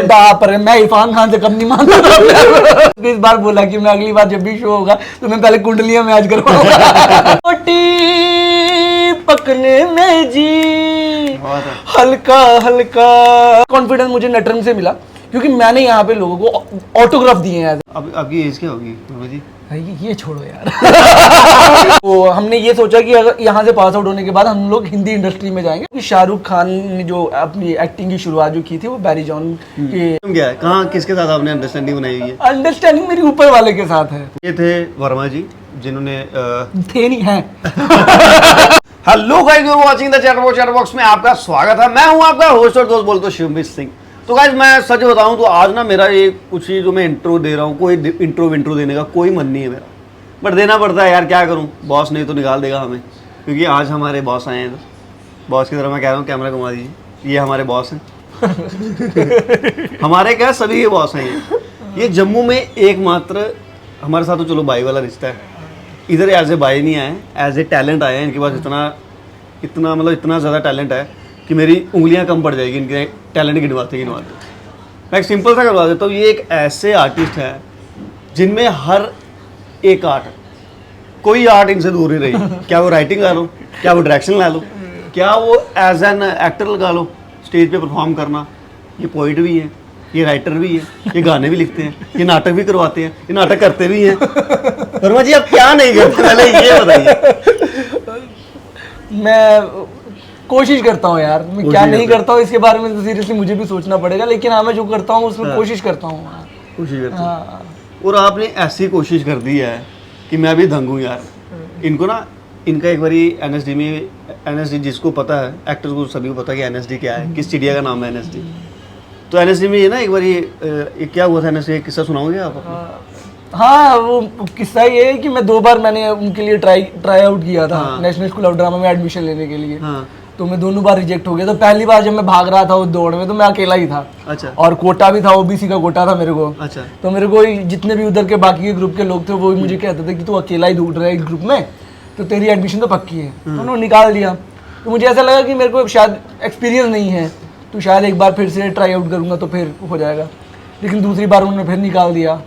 पर मैं इरफान खान से कम नहीं मानता था। इस बार बोला कि मैं अगली बार जब भी शो होगा तो मैं पहले कुंडलियां मैच करवाऊंगा। रोटी पकने में जी हल्का हल्का कॉन्फिडेंस मुझे नटरंग से मिला, क्योंकि मैंने यहाँ पे लोगों को ऑटोग्राफ दिए हैं। अब आपकी एज क्या होगी जी? ये छोड़ो यार। तो हमने ये सोचा कि अगर यहाँ से पास आउट होने के बाद हम लोग हिंदी इंडस्ट्री में जाएंगे। शाहरुख खान ने जो अपनी एक्टिंग की शुरुआत जो की थी वो बैरी जॉन के क्या है, कहाँ किसके साथ आपने अंडरस्टैंडिंग बनाई हुई है? अंडरस्टैंडिंग मेरी ऊपर वाले के साथ है। ये थे वर्मा जी जिन्होंने थे नहीं है। Hello guys, you are watching the chat box में आपका स्वागत है। मैं हूं आपका होस्ट और दोस्त बोलते शिवमजीत सिंह। तो गाइस मैं सच बताऊं तो आज ना मेरा ये कुछ ही जो मैं इंट्रो दे रहा हूँ, कोई इंट्रो देने का कोई मन नहीं है मेरा, बट देना पड़ता है यार, क्या करूँ, बॉस नहीं तो निकाल देगा हमें, क्योंकि आज हमारे बॉस आए हैं। तो बॉस की तरह मैं कह रहा हूँ, कैमरा घुमा दीजिए, ये हमारे बॉस हैं। हमारे क्या सभी के बॉस हैं ये जम्मू में एकमात्र हमारे साथ तो चलो भाई वाला रिश्ता है, इधर एज ए भाई नहीं आए, एज ए टैलेंट आए हैं। इनके पास इतना मतलब इतना ज़्यादा टैलेंट है कि मेरी उंगलियां कम पड़ जाएगी इनके टैलेंट गिनवाते। मैं एक सिंपल सा करवा देता हूँ। ये एक ऐसे आर्टिस्ट है जिनमें हर एक आर्ट, कोई आर्ट इनसे दूर नहीं रही। क्या वो राइटिंग ला लो, क्या वो डायरेक्शन ला लो, क्या वो एज एन एक्टर लगा लो, स्टेज पे परफॉर्म करना। ये पोइट भी है, ये राइटर भी है, ये गाने भी लिखते हैं, ये नाटक भी करवाते हैं, ये नाटक करते भी हैं। वर्मा जी आप क्या नहीं करते, पहले ये बताइए। मैं कोशिश करता हूँ यार, मैं क्या नहीं करता हूँ इसके बारे में तो सीरियसली मुझे भी सोचना पड़ेगा, लेकिन हाँ मैं जो करता हूँ उसमें कोशिश करता हूँ। कोशिश करता हूँ। और आपने ऐसी कोशिश कर दी है कि मैं भी दंग हूँ यार। इनको ना, इनका एक बारी एनएसडी में, एनएसडी जिसको पता है, एक्टर्स को सभी को पता है कि एनएसडी क्या है, किस चिड़िया का नाम है एनएसडी। तो एनएसडी में ये ना एक बारी क्या हुआ था, एनएसडी एक किस्सा सुनाओगे आप? हाँ वो किस्सा ये है कि मैं 2 बार मैंने उनके लिए ट्राई आउट किया था। नेशनल स्कूल ऑफ ड्रामा में एडमिशन लेने के लिए। तो मैं दोनों बार रिजेक्ट हो गया। तो पहली बार जब मैं भाग रहा था उस दौड़ में तो मैं अकेला ही था। अच्छा। और कोटा भी था, ओबीसी का कोटा था मेरे को। अच्छा। तो मेरे को जितने भी उधर के बाकी के ग्रुप के लोग थे वो मुझे कहते थे कि तू अकेला ही दौड़ रहा है इस ग्रुप में, तो तेरी एडमिशन तो पक्की है। तो उन्होंने निकाल दिया। तो मुझे ऐसा लगा कि मेरे को शायद एक्सपीरियंस नहीं है, तो शायद एक बार फिर से ट्राई आउट करूँगा तो फिर हो जाएगा। लेकिन दूसरी बार उन्होंने फिर निकाल दिया।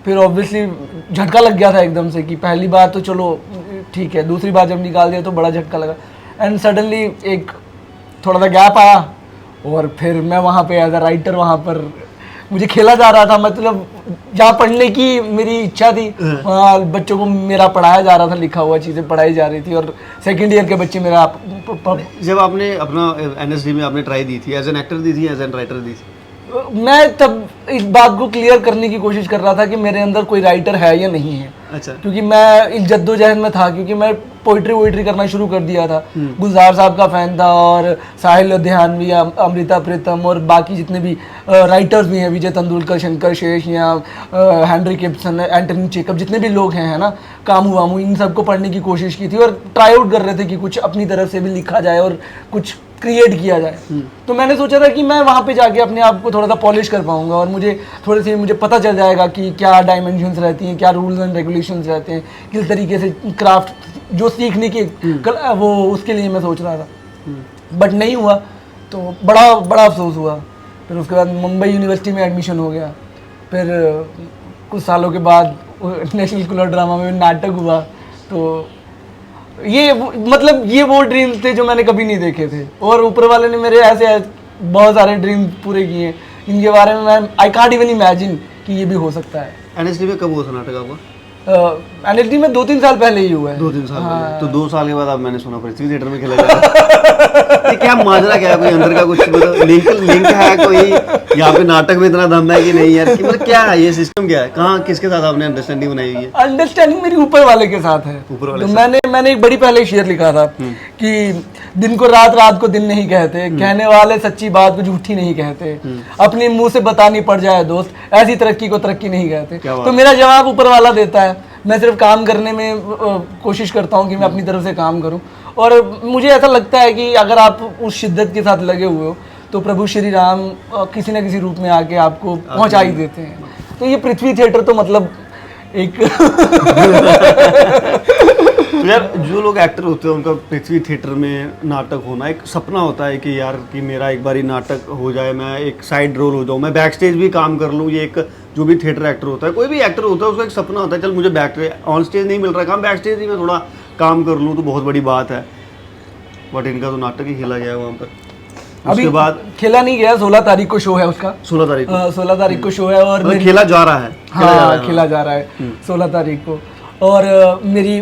फिर ऑब्वियसली झटका लग गया था एकदम से कि पहली बार तो चलो ठीक है, दूसरी बार जब निकाल दिया तो बड़ा झटका लगा। एंड सडनली एक थोड़ा सा गैप आया और फिर मैं वहाँ पे एज अ राइटर वहाँ पर मुझे खेला जा रहा था। मतलब जहाँ पढ़ने की मेरी इच्छा थी वहाँ बच्चों को मेरा पढ़ाया जा रहा था, लिखा हुआ चीज़ें पढ़ाई जा रही थी, और सेकेंड ईयर के बच्चे मेरा जब आपने अपना एनएसडी में आपने ट्राई दी थी, एज एन एक्टर दी थी, एज एन राइटर दी थी? मैं तब इस बात को क्लियर करने की कोशिश कर रहा था कि मेरे अंदर कोई राइटर है या नहीं है। अच्छा। क्योंकि मैं इस जद्दोजहद में था, क्योंकि मैं पोइट्री करना शुरू कर दिया था। गुलजार साहब का फैन था, और साहिल लुधियानवी, अमृता प्रीतम और बाकी जितने भी राइटर्स भी हैं, विजय तेंदुलकर, शंकर शेष या हेनरी गिब्सन, एंटनी चेकअप, जितने भी लोग हैं ना, कामू वामू, इन सबको पढ़ने की कोशिश की थी और ट्राई आउट कर रहे थे कि कुछ अपनी तरफ से भी लिखा जाए और कुछ क्रिएट किया जाए। तो मैंने सोचा था कि मैं वहाँ पे जाके अपने आप को थोड़ा सा पॉलिश कर पाऊंगा और मुझे पता चल जाएगा कि क्या डायमेंशंस रहती हैं, क्या रूल्स एंड रेगुलेशंस रहते हैं, किस तरीके से क्राफ्ट जो सीखने की वो उसके लिए मैं सोच रहा था। बट नहीं हुआ, तो बड़ा अफसोस हुआ। फिर उसके बाद मुंबई यूनिवर्सिटी में एडमिशन हो गया। फिर कुछ सालों के बाद नेशनल स्कूल ऑफ ड्रामा में नाटक हुआ। तो ये वो ड्रीम्स थे जो मैंने कभी नहीं देखे थे, और ऊपर वाले ने मेरे ऐसे बहुत सारे ड्रीम्स पूरे किए हैं, इनके बारे में मैं आई कांट इवन इमेजिन कि ये भी हो सकता है। एनएसडी में कब हुआ था नाटक आपका? एनएसडी में 2-3 साल पहले ही हुआ है। 2-3 साल पहले। तो 2 साल के बाद अब मैंने सुना पृथ्वी थिएटर में खेला जाता है। क्या माजरा क्या है, कोई अंदर का कुछ मतलब लिंक है कोई, यहाँ पे नाटक में इतना दम है कि नहीं यार, कि मतलब क्या है ये सिस्टम, क्या है, कहाँ किसके साथ आपने अंडरस्टैंडिंग बनाई हुई है? अंडरस्टैंडिंग मेरी ऊपर वाले के साथ है। ऊपर वाले तो मैंने एक बड़ी पहले शेर लिखा था कि दिन को रात, रात को दिन नहीं कहते, कहने वाले सच्ची बात को झूठी नहीं कहते, अपने मुंह से बतानी पड़ जाए दोस्त, ऐसी तरक्की को तरक्की नहीं कहते। तो मेरा जवाब ऊपर वाला देता है। मैं सिर्फ काम करने में कोशिश करता हूँ कि मैं अपनी तरफ से काम करूँ, और मुझे ऐसा लगता है कि अगर आप उस शिद्दत के साथ लगे हुए हो तो प्रभु श्री राम किसी न किसी रूप में आके आपको पहुँचा ही देते हैं। तो ये पृथ्वी थिएटर तो मतलब एक तो यार जो लोग एक्टर होते हैं उनका पृथ्वी थिएटर में नाटक होना एक सपना होता है कि यार कि मेरा एक बारी नाटक हो जाए, मैं एक साइड रोल हो जाऊँ, मैं बैक स्टेज भी काम कर लूँ। ये एक जो भी थिएटर एक्टर होता है, कोई भी एक्टर होता है, उसका एक सपना होता है चल मुझे बैक ऑन स्टेज नहीं मिल रहा काम, बैक स्टेज ही मैं थोड़ा काम कर लूँ तो बहुत बड़ी बात है। बट इनका तो नाटक ही खेला गया वहाँ पर। अभी उसके बाद खेला नहीं गया, 16 तारीख को शो है उसका। 16 तारीख को 16 तारीख को शो है और मतलब खेला जा रहा है। हाँ खेला जा रहा है 16 तारीख को। और मेरी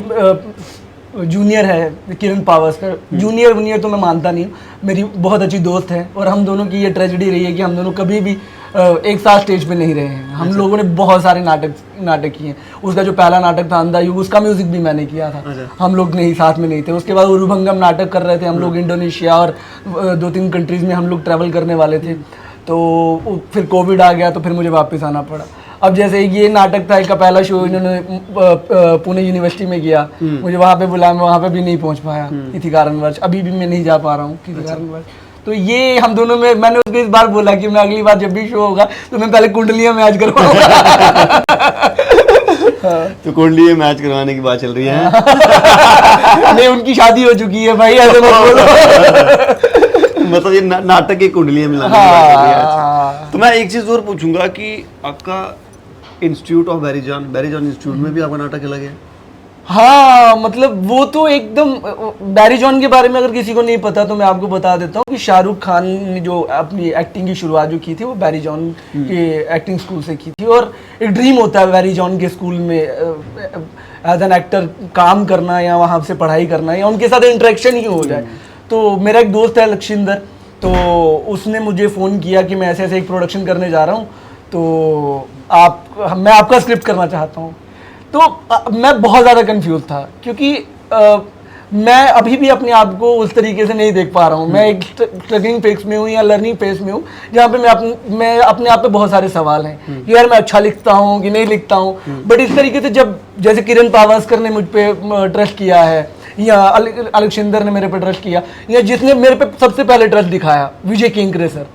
जूनियर है किरण पावस्कर, जूनियर वूनियर तो मैं मानता नहीं हूँ, मेरी बहुत अच्छी दोस्त है और हम दोनों की ये ट्रेजेडी रही है कि हम दोनों कभी भी एक साथ स्टेज पे नहीं रहे हैं। हम लोगों ने बहुत सारे नाटक किए हैं। उसका जो पहला नाटक था अंधा युग, उसका म्यूजिक भी मैंने किया था। हम लोग नहीं साथ में नहीं थे। उसके बाद उरुभंगम नाटक कर रहे थे हम लोग, इंडोनेशिया और 2-3 कंट्रीज में हम लोग ट्रैवल करने वाले थे। तो फिर कोविड आ गया तो फिर मुझे वापस आना पड़ा। अब जैसे ये नाटक था, इसका पहला शो इन्होंने पुणे यूनिवर्सिटी में किया, मुझे वहाँ पे बुलाया, मैं वहाँ पे भी नहीं पहुँच पाया किसी कारणवश। अभी भी मैं नहीं जा पा रहा हूँ किसी कारणवश। तो ये हम दोनों में, मैंने उसको इस बार बोला कि मैं अगली बार जब भी शो होगा तो मैं पहले कुंडलियाँ मैच करवाऊंगा। तो कुंडली मैच करवाने की बात चल रही है। नहीं, उनकी शादी हो चुकी है भाई, ऐसे मत बोलो। मतलब ये नाटक की कुंडलियाँ मिलाने की बात चल रही है। तो मैं एक चीज और पूछूंगा कि आपका इंस्टीट्यूट ऑफ बैरीजॉन इंस्टीट्यूट में भी आपका नाटक खेला गया? हाँ, मतलब वो तो एकदम, बैरीजॉन के बारे में अगर किसी को नहीं पता तो मैं आपको बता देता हूँ कि शाहरुख खान ने जो अपनी एक्टिंग की शुरुआत जो की थी वो बैरीजॉन के एक्टिंग स्कूल से की थी। और एक ड्रीम होता है बैरीजॉन के स्कूल में एज एन एक्टर काम करना या वहाँ से पढ़ाई करना या उनके साथ इंटरेक्शन ही हो जाए। तो मेरा एक दोस्त है लक्षिंदर, तो उसने मुझे फ़ोन किया कि मैं ऐसे ऐसे एक प्रोडक्शन करने जा रहा हूँ, तो मैं आपका स्क्रिप्ट करना चाहता हूँ। तो मैं बहुत ज़्यादा कंफ्यूज था क्योंकि मैं अभी भी अपने आप को उस तरीके से नहीं देख पा रहा हूँ। मैं एक स्ट्रगलिंग फेज में हूँ या लर्निंग फेज में हूँ जहाँ पे मैं अपने आप पे बहुत सारे सवाल हैं कि यार मैं अच्छा लिखता हूँ कि नहीं लिखता हूँ। बट इस तरीके से जब जैसे किरण पावस्कर ने मुझ पर ट्रस्ट किया है या अलक्षिंदर ने मेरे पे ट्रस्ट किया या जिसने मेरे पे सबसे पहले ट्रस्ट दिखाया Vijay Kenkre sir,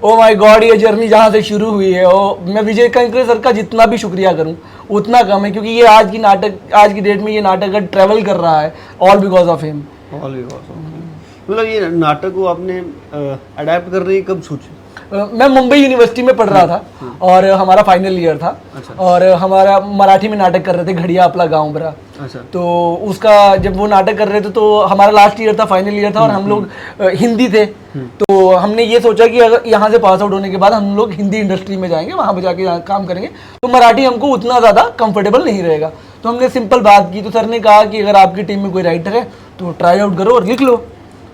oh my God, ये जर्नी जहाँ से शुरू हुई है, मैं विजय केंकरे सर का जितना भी शुक्रिया करूँ उतना कम है क्योंकि ये आज की डेट में ये नाटक ट्रैवल कर रहा है ऑल बिकॉज ऑफ हिम। मतलब ये नाटक को आपने अडेप्ट करने की कब सोची? मैं मुंबई यूनिवर्सिटी में पढ़ रहा था और हमारा फाइनल ईयर था। अच्छा। और हमारा मराठी में नाटक कर रहे थे, घड़िया अपना गाँव बरा। अच्छा। तो उसका जब वो नाटक कर रहे थे तो हमारा लास्ट ईयर था, फाइनल ईयर था और हम लोग हिंदी थे। तो हमने ये सोचा कि अगर यहाँ से पास आउट होने के बाद हम लोग हिंदी इंडस्ट्री में जाएंगे, वहाँ पे जाके काम करेंगे, तो मराठी हमको उतना ज़्यादा कंफर्टेबल नहीं रहेगा। तो हमने सिंपल बात की, तो सर ने कहा कि अगर आपकी टीम में कोई राइटर है तो ट्राई आउट करो और लिख लो।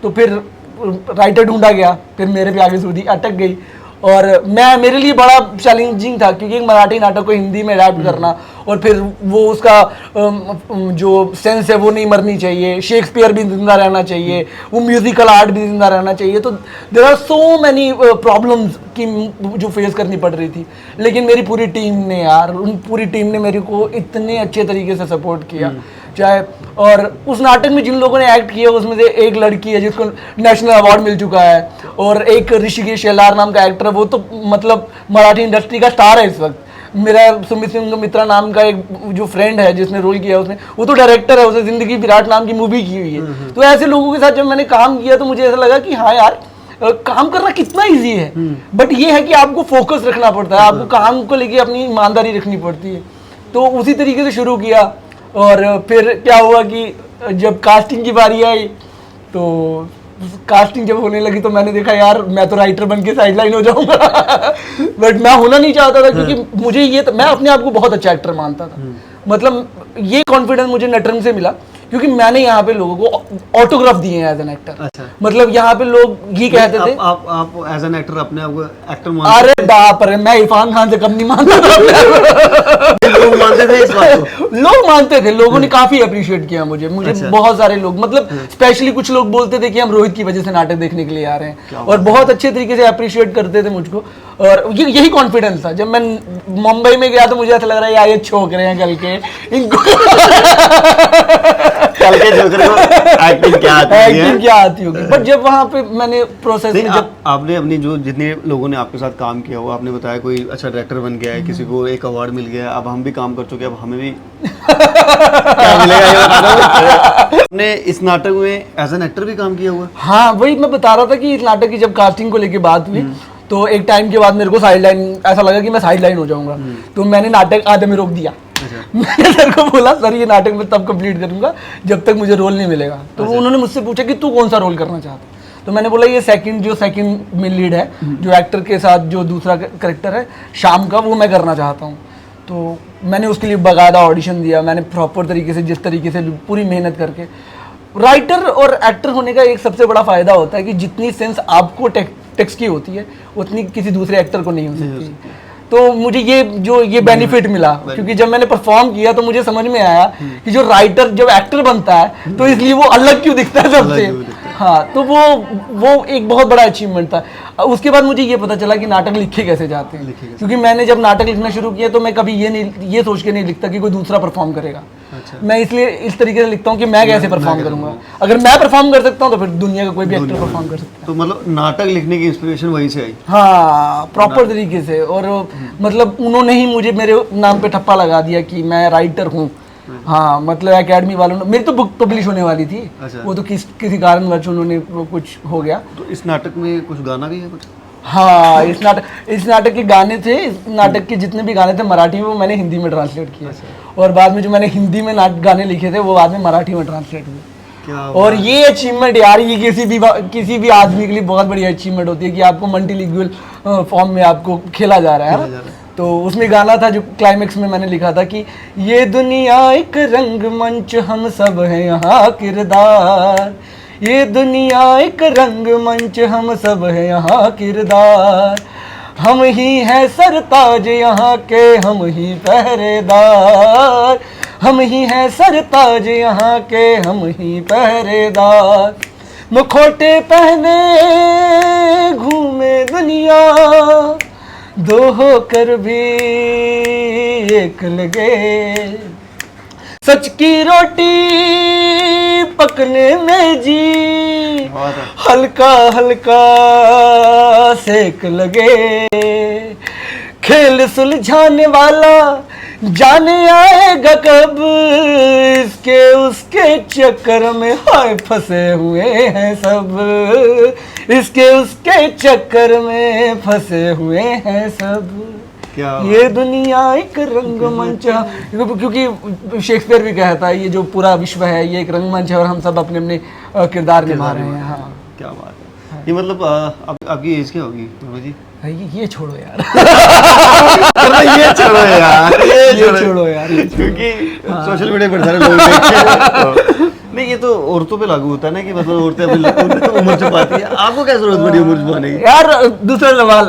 तो फिर राइटर ढूंढा गया, फिर मेरे पे आगे सूदी अटक गई और मेरे लिए बड़ा चैलेंजिंग था क्योंकि मराठी नाटक को हिंदी में अडैप्ट करना और फिर वो उसका जो सेंस है वो नहीं मरनी चाहिए, शेक्सपियर भी जिंदा रहना चाहिए, वो म्यूजिकल आर्ट भी जिंदा रहना चाहिए। तो there are so many problems की जो फेस करनी पड़ रही थी। लेकिन मेरी पूरी टीम ने मेरे को इतने अच्छे तरीके से सपोर्ट किया चाहे। और उस नाटक में जिन लोगों ने एक्ट किया उसमें से एक लड़की है जिसको नेशनल अवार्ड मिल चुका है और एक ऋषिकेश शेलार नाम का एक्टर है, वो तो मतलब मराठी इंडस्ट्री का स्टार है इस वक्त। मेरा सुमित सिंह मित्रा नाम का एक जो फ्रेंड है जिसने रोल किया उसने, वो तो डायरेक्टर है, उसने जिंदगी विराट नाम की मूवी की हुई है। तो ऐसे लोगों के साथ जब मैंने काम किया तो मुझे ऐसा लगा कि हाँ यार काम करना कितना इजी है। बट ये है कि आपको फोकस रखना पड़ता है, आपको काम को लेके अपनी ईमानदारी रखनी पड़ती है। तो उसी तरीके से शुरू किया और फिर क्या हुआ कि जब कास्टिंग की बारी आई तो कास्टिंग जब होने लगी तो मैंने देखा यार मैं तो राइटर बन के साइडलाइन हो जाऊंगा। बट मैं होना नहीं चाहता था क्योंकि मुझे मैं अपने आप को बहुत अच्छा एक्टर मानता था। मतलब ये कॉन्फिडेंस मुझे नटरंग से मिला क्योंकि मैंने यहाँ पे लोगों को ऑटोग्राफ दिए हैं एज एन एक्टर। अच्छा। मतलब यहाँ पे लोग ये कहते थे आप एज एन एक्टर अपने आप को एक्टर मानते? अरे बाप रे, मैं इरफान खान से कम नहीं मानता था। लोग मानते थे इस बात को? लोग मानते थे, लोगों ने काफी अप्रिशिएट किया मुझे। अच्छा। बहुत सारे लोग, मतलब स्पेशली कुछ लोग बोलते थे कि हम रोहित की वजह से नाटक देखने के लिए आ रहे हैं और बहुत अच्छे तरीके से अप्रिशिएट करते थे मुझको। और यही कॉन्फिडेंस था। जब मैं मुंबई में गया तो मुझे ऐसा लग रहा है यार ये छोकरे हैं कल के इनको कल के जोकर को एक्टिंग क्या आती है, एक्टिंग क्या आती होगी। बट जब वहाँ पे मैंने प्रोसेस में जब आपने अपनी जो जितने लोगों ने आपके साथ काम किया हुआ, आपने बताया कोई अच्छा डायरेक्टर बन गया है, किसी को एक अवार्ड मिल गया, अब हम भी काम कर चुके हैं, अब हमें भी क्या मिलेगा ये बता दो। आपने इस नाटक में एज एन एक्टर भी काम किया हुआ? हाँ, वही मैं बता रहा था कि इस नाटक की जब कास्टिंग को लेके बात हुई तो एक टाइम के बाद मेरे को साइड लाइन ऐसा लगा कि मैं साइड लाइन हो जाऊंगा, तो मैंने नाटक आधे में रोक दिया। मैंने सर को बोला सर ये नाटक मैं तब कंप्लीट करूंगा जब तक मुझे रोल नहीं मिलेगा। तो उन्होंने मुझसे पूछा कि तू कौन सा रोल करना चाहता, तो मैंने बोला ये सेकंड मेन लीड है, जो एक्टर के साथ जो दूसरा करेक्टर है शाम का, वो मैं करना चाहता हूँ। तो मैंने उसके लिए बाकायदा ऑडिशन दिया, मैंने प्रॉपर तरीके से जिस तरीके से पूरी मेहनत करके। राइटर और एक्टर होने का एक सबसे बड़ा फ़ायदा होता है कि जितनी सेंस आपको टेक्स्ट की होती है उतनी किसी दूसरे एक्टर को नहीं हो सकती। तो मुझे ये बेनिफिट मिला, क्योंकि जब मैंने परफॉर्म किया तो मुझे समझ में आया कि जो राइटर जब एक्टर बनता है तो इसलिए वो अलग क्यों दिखता है सबसे। हाँ, तो वो एक बहुत बड़ा अचीवमेंट था। उसके बाद मुझे ये पता चला कि नाटक लिखे कैसे जाते हैं, क्योंकि मैंने जब नाटक लिखना शुरू किया तो मैं कभी ये सोच के नहीं लिखता कि कोई दूसरा परफॉर्म करेगा। अच्छा। मैं इसलिए इस तरीके से लिखता हूँ कि मैं कैसे परफॉर्म करूंगा। अगर मैं परफॉर्म कर सकता हूँ तो फिर दुनिया का कोई भी एक्टर परफॉर्म कर सकता है। तो मतलब नाटक लिखने की इंस्पिरेशन वहीं से आई? हाँ, प्रॉपर तरीके से। और मतलब उन्होंने ही मुझे मेरे नाम पे ठप्पा लगा दिया कि मैं राइटर हूँ। हाँ, मतलब एकेडमी वालों ने, मेरी तो बुक पब्लिश होने वाली थी। अच्छा। वो तो किसी कारणवश उन्होंने कुछ हो गया। तो इस नाटक में कुछ गाना भी है कुछ? हाँ, इस नाटक के गाने थे, इस नाटक के जितने भी गाने थे मराठी में, वो मैंने हिंदी में ट्रांसलेट किए। और बाद में जो मैंने हिंदी में गाने लिखे थे वो बाद में मराठी में ट्रांसलेट हुए। और ये अचीवमेंट यार, ये किसी भी आदमी के लिए बहुत बड़ी अचीवमेंट होती है कि आपको मल्टीलिंगुअल फॉर्म में आपको खेला जा रहा है। तो उसमें गाना था जो क्लाइमेक्स में मैंने लिखा था कि ये दुनिया एक रंगमंच, हम सब हैं यहाँ किरदार। ये दुनिया एक रंगमंच, हम सब हैं यहाँ किरदार। हम ही हैं सरताज यहाँ के, हम ही पहरेदार। हम ही हैं सरताज यहाँ के, हम ही पहरेदार। मुखौटे पहने घूमे दुनिया, दो होकर भी एक लगे। सच की रोटी पकने में जी, हल्का हल्का सेक लगे। खेल सुलझाने वाला जाने आएगा कब, इसके उसके चक्कर में हाय फंसे हुए हैं सब। इसके उसके चक्कर में फंसे हुए हैं सब। ये दुनिया एक रंगमंच, क्योंकि शेक्सपियर भी कहता है ये जो पूरा विश्व है ये एक रंगमंच है और हम सब अपने अपने किरदार निभा रहे हैं। हाँ, क्या बात है। ये मतलब आपकी एज क्या होगी जी? ये छोड़ो यार। ये छोड़ो यार, ये छोड़ो यार, क्योंकि सोशल मीडिया पर सारे लोग देखते हैं। नहीं, ये तो औरतों पे लागू होता है ना कि मतलब औरतें अपनी उम्र छुपाती है। आपको क्या जरूरत पड़ी उम्र छुपाने की? यार दूसरा सवाल।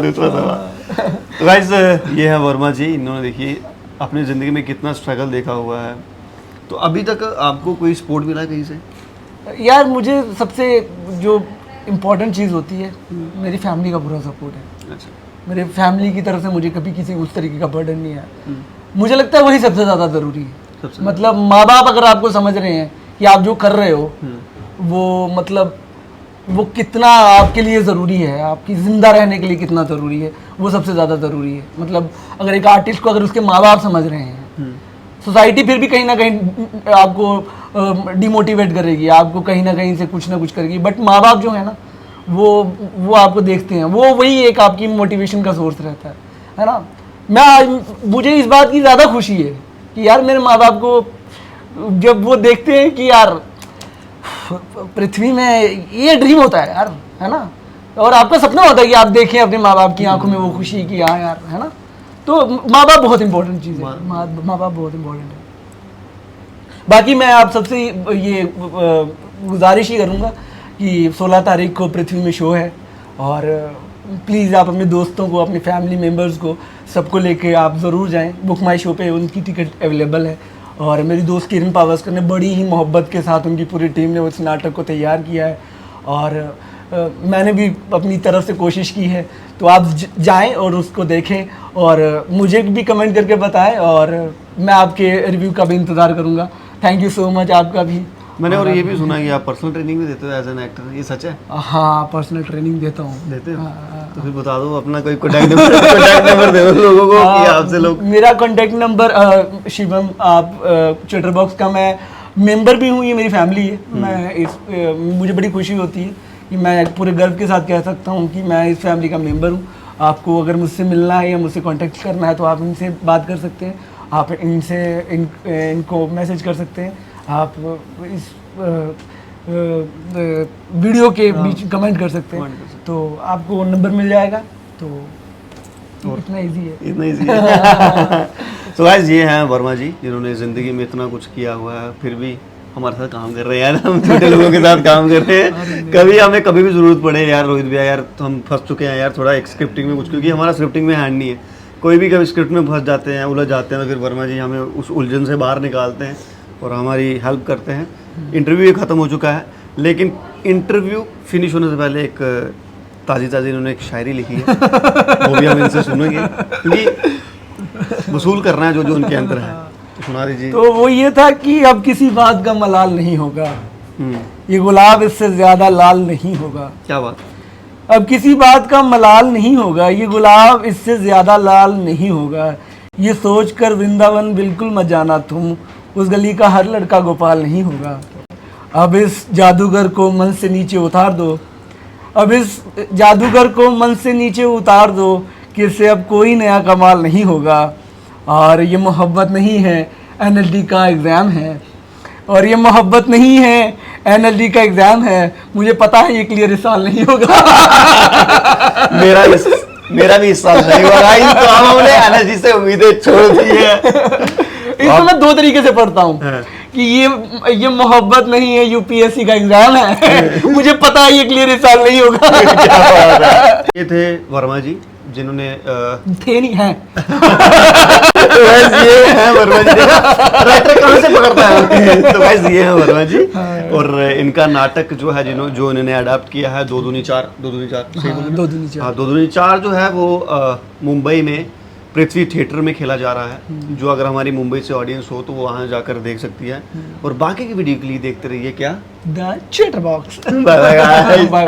दूसरा सवाल। गाइस, ये है वर्मा जी। इन्होंने देखिए अपनी ज़िंदगी में कितना स्ट्रगल देखा हुआ है। तो अभी तक आपको कोई सपोर्ट मिला कहीं से? यार मुझे सबसे जो इम्पोर्टेंट चीज़ होती है मेरी फैमिली का पूरा सपोर्ट है। अच्छा। मेरे फैमिली की तरफ से मुझे कभी किसी उस तरीके का बर्डन नहीं है। मुझे लगता है वही सबसे ज़्यादा ज़रूरी है। मतलब माँ बाप अगर आपको समझ रहे हैं कि आप जो कर रहे हो वो मतलब वो कितना आपके लिए ज़रूरी है, आपकी ज़िंदा रहने के लिए कितना ज़रूरी है, वो सबसे ज़्यादा ज़रूरी है। मतलब अगर एक आर्टिस्ट को अगर उसके माँ बाप समझ रहे हैं, सोसाइटी फिर भी कहीं ना कहीं आपको डिमोटिवेट करेगी, आपको कहीं ना कहीं से कुछ ना कुछ करेगी, बट माँ बाप जो है ना वो आपको देखते हैं, वो वही एक आपकी मोटिवेशन का सोर्स रहता है ना। मुझे इस बात की ज़्यादा खुशी है कि यार मेरे माँ बाप को जब वो देखते हैं कि यार पृथ्वी में ये ड्रीम होता है यार, है ना, और आपका सपना होता है कि आप देखें अपने माँ बाप की आंखों में वो खुशी कि हाँ यार, है ना। तो माँ बाप बहुत इंपॉर्टेंट चीज़ है, माँ बाप बहुत इंपॉर्टेंट है। बाकी मैं आप सबसे ये गुजारिश ही करूँगा कि 16 तारीख को पृथ्वी में शो है और प्लीज़ आप अपने दोस्तों को, अपने फैमिली मेम्बर्स को, सबको लेके आप ज़रूर जाएं। बुक माई शो पे उनकी टिकट अवेलेबल है और मेरी दोस्त किरण पावस्कर ने बड़ी ही मोहब्बत के साथ, उनकी पूरी टीम ने उस नाटक को तैयार किया है और मैंने भी अपनी तरफ से कोशिश की है। तो आप जाएं और उसको देखें और मुझे भी कमेंट करके बताएं और मैं आपके रिव्यू का भी इंतज़ार करूँगा। थैंक यू सो मच आपका भी। मैंने और ये भी सुना कि आप पर्सनल ट्रेनिंग भी देते हो एज एन एक्टर, ये सच है? हाँ, पर्सनल ट्रेनिंग देता हूँ। देते हो? तो फिर बता दो अपना कोई कॉन्टैक्ट नंबर दे दो लोगों को कि आपसे लोग। मेरा कॉन्टैक्ट नंबर शिवम, आप चैटर बॉक्स का मैं मेंबर भी हूँ, ये मेरी फैमिली है। मैं मुझे बड़ी खुशी होती है कि मैं पूरे गर्व के साथ कह सकता हूँ कि मैं इस फैमिली का मेंबर हूँ। आपको अगर मुझसे मिलना है या मुझसे कांटेक्ट करना है तो आप इनसे बात कर सकते हैं, आप इनको मैसेज कर सकते हैं, आप इस वीडियो के बीच कमेंट कर सकते हैं, तो आपको नंबर मिल जाएगा। तो इतना इजी है, इतना इजी है। तो गाइस ये हैं वर्मा जी, जिन्होंने ज़िंदगी में इतना कुछ किया हुआ है, फिर भी हमारे साथ काम कर रहे हैं यार। हम छोटे लोगों के साथ काम कर रहे हैं। कभी हमें कभी भी ज़रूरत पड़े यार रोहित भैया, यार तो हम फंस चुके हैं यार थोड़ा एक स्क्रिप्टिंग में कुछ, क्योंकि हमारा स्क्रिप्टिंग में हैंड नहीं है। कोई भी कभी स्क्रिप्ट में फंस जाते हैं, उलझ जाते हैं, तो फिर वर्मा जी हमें उस उलझन से बाहर निकालते हैं और हमारी हेल्प करते हैं। इंटरव्यू ये ख़त्म हो चुका है, लेकिन इंटरव्यू फिनिश होने से पहले एक ताज़ी इन्होंने एक शायरी लिखी है, वो भी हम इनसे सुनेंगे, क्योंकि वसूल करना है जो जो उनके अंदर है। तो सुना दीजिए। तो वो ये था कि अब किसी बात का मलाल नहीं होगा, ये गुलाब इससे ज़्यादा लाल नहीं होगा। क्या बात। अब किसी बात का मलाल नहीं होगा, ये गुलाब इससे ज़्यादा लाल नहीं होगा। ये सोच कर वृंदावन बिल्कुल मत जाना तुम, उस गली का हर लड़का गोपाल नहीं होगा। अब इस जादूगर को मन से नीचे उतार दो, अब इस जादूगर को मन से नीचे उतार दो, कि इससे अब कोई नया कमाल नहीं होगा। और ये मोहब्बत नहीं है, NLD का एग्ज़ाम है, और ये मोहब्बत नहीं है, NLD का एग्ज़ाम है। मुझे पता है ये क्लियर इस साल नहीं होगा। मेरा भी इस साल नहीं होगा। इन तो हमने NLD से उम्मीदें छोड़ दी है। इसको मैं दो तरीके से पढ़ता हूँ कि ये मोहब्बत नहीं है, UPSC का एग्जाम है। मुझे पता है ये क्लियर इस साल नहीं होगा। ये थे वर्मा जी, जिन्होंने थे नहीं हैं। ये हैं वर्मा जी, राइटर कहाँ से पकड़ता है। तो गाइस ये हैं वर्मा जी, और इनका नाटक जो है जो इन्होंने अडाप्ट किया है 2 दूनी 4 2 दूनी 4 जो है वो मुंबई में पृथ्वी थिएटर में खेला जा रहा है। जो अगर हमारी मुंबई से ऑडियंस हो तो वो वहाँ जाकर देख सकती है। और बाकी की वीडियो के लिए देखते रहिए क्या, the chatter box. Bye bye.